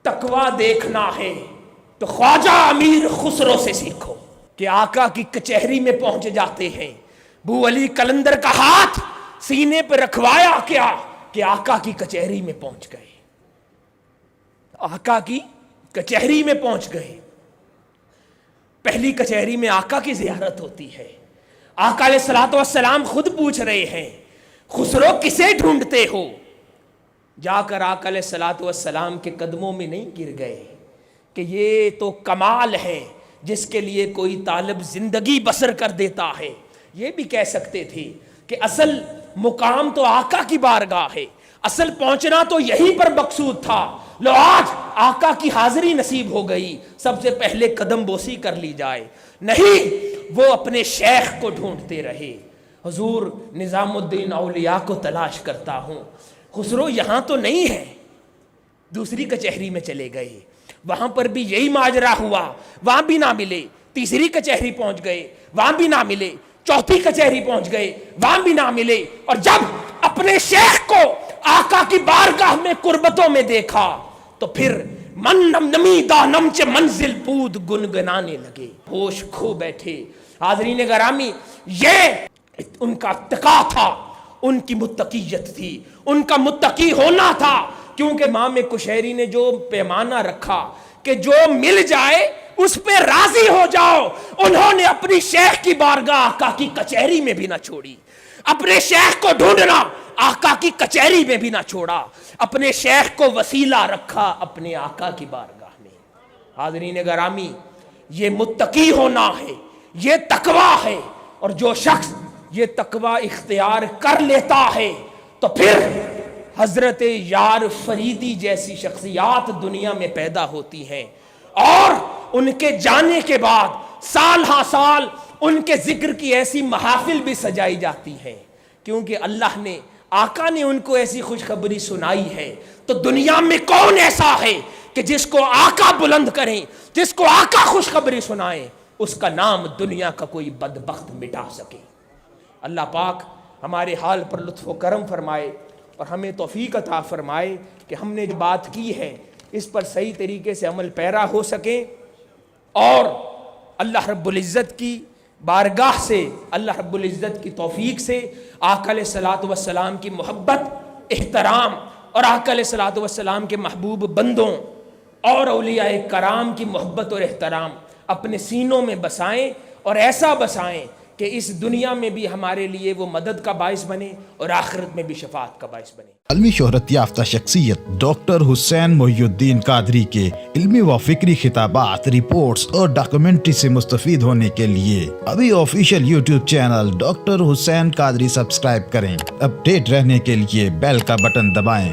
تقوی دیکھنا ہے تو خواجہ امیر خسرو سے سیکھو کہ آقا کی کچہری میں پہنچ جاتے ہیں. بو علی قلندر کا ہاتھ سینے پہ رکھوایا کیا کہ آقا کی کچہری میں پہنچ گئے. آقا کی کچہری میں پہنچ گئے. پہلی کچہری میں آقا کی زیارت ہوتی ہے. آقا علیہ الصلوۃ والسلام خود پوچھ رہے ہیں خسرو کسے ڈھونڈتے ہو؟ جا کر آقا علیہ الصلوۃ والسلام کے قدموں میں نہیں گر گئے کہ یہ تو کمال ہے جس کے لیے کوئی طالب زندگی بسر کر دیتا ہے. یہ بھی کہہ سکتے تھے کہ اصل مقام تو آقا کی بارگاہ ہے, اصل پہنچنا تو یہیں پر مقصود تھا. لو آج آقا کی حاضری نصیب ہو گئی, سب سے پہلے قدم بوسی کر لی جائے. نہیں, وہ اپنے شیخ کو ڈھونڈتے رہے. حضور نظام الدین اولیاء کو تلاش کرتا ہوں. خسرو یہاں تو نہیں ہے. دوسری کچہری میں چلے گئے, وہاں پر بھی یہی ماجرا ہوا, وہاں بھی نہ ملے. تیسری کچہری پہنچ گئے, وہاں بھی نہ ملے. چوتھی کچہری پہنچ گئے, وہاں بھی نہ ملے. اور جب اپنے شیخ کو آقا کی بارگاہ میں قربتوں میں دیکھا تو پھر من نمی دانم چے منزل پود گنگنانے لگے, ہوش کھو بیٹھے. حاضرین گرامی, یہ ان کا اتقا تھا, ان کی متقیت تھی, ان کا متقی ہونا تھا. کیونکہ امام کشیری نے جو پیمانہ رکھا کہ جو مل جائے اس پہ راضی ہو جاؤ, انہوں نے اپنی شیخ کی بارگاہ آقا کی کچہری میں بھی نہ چھوڑی. اپنے شیخ کو ڈھونڈنا آقا کی کچہری میں بھی نہ چھوڑا. اپنے شیخ کو وسیلہ رکھا اپنے آقا کی بارگاہ میں. حاضرین گرامی, یہ متقی ہونا ہے, یہ تقوی ہے. اور جو شخص یہ تقوی اختیار کر لیتا ہے تو پھر حضرت یار فریدی جیسی شخصیات دنیا میں پیدا ہوتی ہیں, اور ان کے جانے کے بعد سال ہا سال ان کے ذکر کی ایسی محافل بھی سجائی جاتی ہیں. کیونکہ اللہ نے, آقا نے ان کو ایسی خوشخبری سنائی ہے. تو دنیا میں کون ایسا ہے کہ جس کو آقا بلند کریں, جس کو آقا خوشخبری سنائیں, اس کا نام دنیا کا کوئی بدبخت مٹا سکے. اللہ پاک ہمارے حال پر لطف و کرم فرمائے اور ہمیں توفیق عطا فرمائے کہ ہم نے جو بات کی ہے اس پر صحیح طریقے سے عمل پیرا ہو سکیں, اور اللہ رب العزت کی بارگاہ سے, اللہ رب العزت کی توفیق سے آقا علیہ الصلوۃ والسلام کی محبت, احترام, اور آقا علیہ الصلوۃ والسلام کے محبوب بندوں اور اولیاء کرام کی محبت اور احترام اپنے سینوں میں بسائیں, اور ایسا بسائیں کہ اس دنیا میں بھی ہمارے لیے وہ مدد کا باعث بنے اور آخرت میں بھی شفاعت کا باعث بنے. علمی شہرت یافتہ شخصیت ڈاکٹر حسین محی الدین قادری کے علمی و فکری خطابات, رپورٹس اور ڈاکومنٹری سے مستفید ہونے کے لیے ابھی آفیشیل یوٹیوب چینل ڈاکٹر حسین قادری سبسکرائب کریں. اپ ڈیٹ رہنے کے لیے بیل کا بٹن دبائیں.